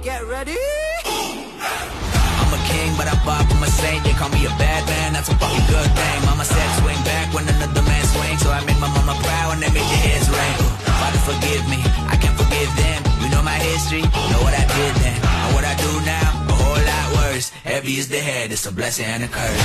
Get ready. I'm a king, but I pop, I'm a saint. They call me a bad man, that's a fucking good thing. Mama said swing back when another man swings, so I made my mama proud and they made your heads ring. Father, forgive me, I can't forgive them. You know my history, know what I did then. And what I do now, a whole lot worse. Heavy is the head, it's a blessing and a curse.